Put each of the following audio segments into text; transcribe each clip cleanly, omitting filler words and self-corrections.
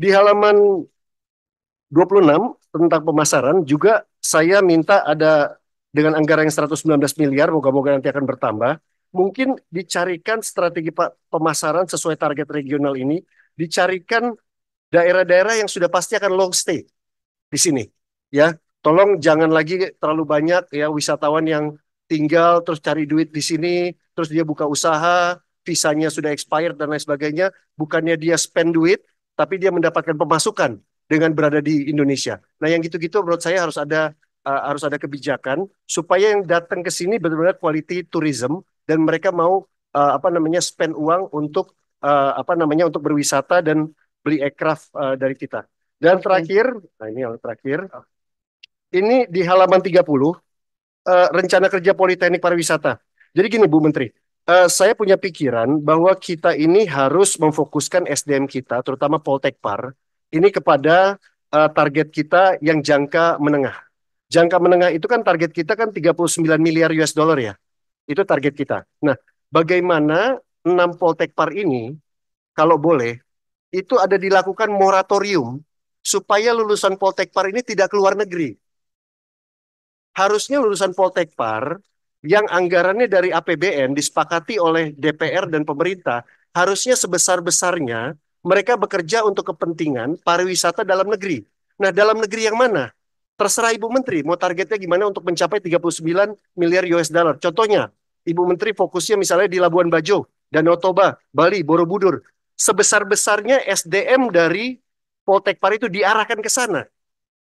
Di halaman 26 tentang pemasaran juga saya minta ada dengan anggaran yang 119 miliar, moga-moga nanti akan bertambah. Mungkin dicarikan strategi pemasaran sesuai target regional ini, dicarikan daerah-daerah yang sudah pasti akan long stay di sini. Ya, tolong jangan lagi terlalu banyak ya wisatawan yang tinggal terus cari duit di sini, terus dia buka usaha, visanya sudah expired dan lain sebagainya. Bukannya dia spend duit, tapi dia mendapatkan pemasukan dengan berada di Indonesia. Nah, yang gitu-gitu menurut saya harus ada kebijakan supaya yang datang ke sini benar-benar quality tourism dan mereka mau apa namanya spend uang untuk apa namanya untuk berwisata dan beli aircraft dari kita. Dan Oke. terakhir, nah ini yang terakhir, ini di halaman 30, rencana kerja Politeknik Pariwisata. Jadi gini Bu Menteri, saya punya pikiran bahwa kita ini harus memfokuskan SDM kita, terutama Poltekpar, ini kepada target kita yang jangka menengah. Jangka menengah itu kan target kita kan 39 miliar US dollar ya. Itu target kita. Nah, bagaimana 6 Poltekpar ini, kalau boleh, itu ada dilakukan moratorium supaya lulusan Poltekpar ini tidak keluar negeri. Harusnya lulusan Poltekpar yang anggarannya dari APBN disepakati oleh DPR dan pemerintah, harusnya sebesar-besarnya mereka bekerja untuk kepentingan pariwisata dalam negeri. Nah, dalam negeri yang mana? Terserah Ibu Menteri, mau targetnya gimana untuk mencapai 39 miliar US dollar. Contohnya, Ibu Menteri fokusnya misalnya di Labuan Bajo, Danau Toba, Bali, Borobudur. Sebesar-besarnya SDM dari Poltekpar itu diarahkan ke sana.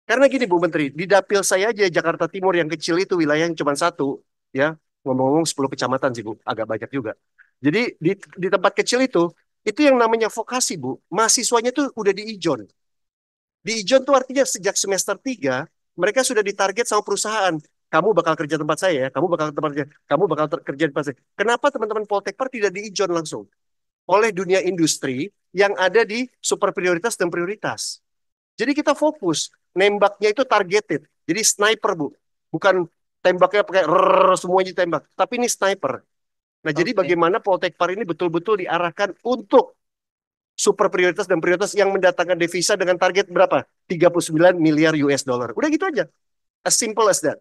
Karena gini Bu Menteri, di dapil saya aja Jakarta Timur yang kecil itu wilayah yang cuma satu, ya ngomong-ngomong 10 kecamatan sih Bu, agak banyak juga. Jadi di tempat kecil itu yang namanya vokasi Bu, mahasiswanya tuh udah di ijon. Di ijon tuh artinya sejak semester 3 mereka sudah ditarget sama perusahaan. Kamu bakal kerja tempat saya ya, kamu bakal kerja di tempat saya. Kenapa teman-teman Poltekpar tidak di ijon langsung? Oleh dunia industri yang ada di super prioritas dan prioritas. Jadi kita fokus, nembaknya itu targeted. Jadi sniper, Bu. Bukan tembaknya pakai semuanya tembak, tapi ini sniper. Nah, jadi Oke. bagaimana Poltekpar ini betul-betul diarahkan untuk super prioritas dan prioritas yang mendatangkan devisa dengan target berapa? 39 miliar US dollar. Udah gitu aja. As simple as that.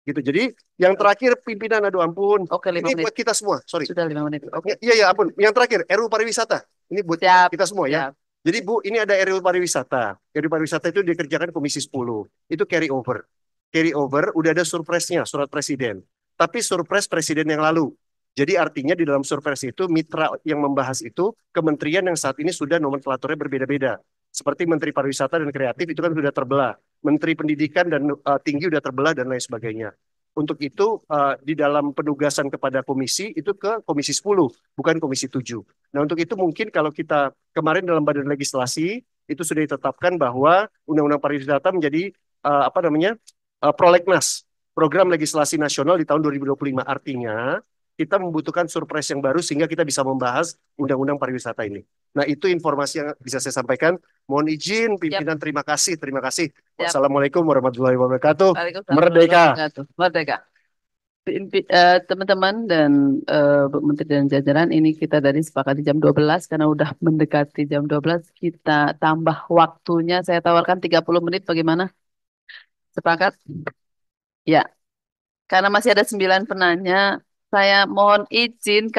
Gitu. Jadi yang terakhir pimpinan, aduh ampun. Oke, lima Ini menit. buat kita semua, sorry. Sudah 5 menit. Oke. Iya, iya, ampun. Yang terakhir, RUU pariwisata. Ini buat Siap. kita semua ya. Siap. Jadi Bu, ini ada RUU pariwisata. RUU pariwisata itu dikerjakan Komisi 10. Itu carry over. Carry over, udah ada surpresnya, surat presiden. Tapi surpres presiden yang lalu. Jadi artinya di dalam surpres itu, mitra yang membahas itu, kementerian yang saat ini sudah nomenklaturnya berbeda-beda. Seperti Menteri Pariwisata dan Kreatif itu kan sudah terbelah. Menteri Pendidikan dan Tinggi sudah terbelah dan lain sebagainya. Untuk itu di dalam penugasan kepada komisi itu ke Komisi 10, bukan Komisi 7. Nah, untuk itu mungkin kalau kita kemarin dalam badan legislasi itu sudah ditetapkan bahwa Undang-Undang Pariwisata menjadi apa namanya? Prolegnas, program legislasi nasional di tahun 2025. Artinya kita membutuhkan surprise yang baru sehingga kita bisa membahas Undang-Undang Pariwisata ini. Nah, itu informasi yang bisa saya sampaikan. Mohon izin Siap. pimpinan, terima kasih, terima kasih. Siap. Wassalamualaikum warahmatullahi wabarakatuh. Waalaikumsalam warahmatullahi Merdeka. wabarakatuh. Merdeka. Teman-teman dan Bu Menteri dan jajaran, ini kita tadi sepakat di jam 12 karena udah mendekati jam 12 kita tambah waktunya. Saya tawarkan 30 menit bagaimana? Sepakat? Ya, karena masih ada 9 penanya, saya mohon izin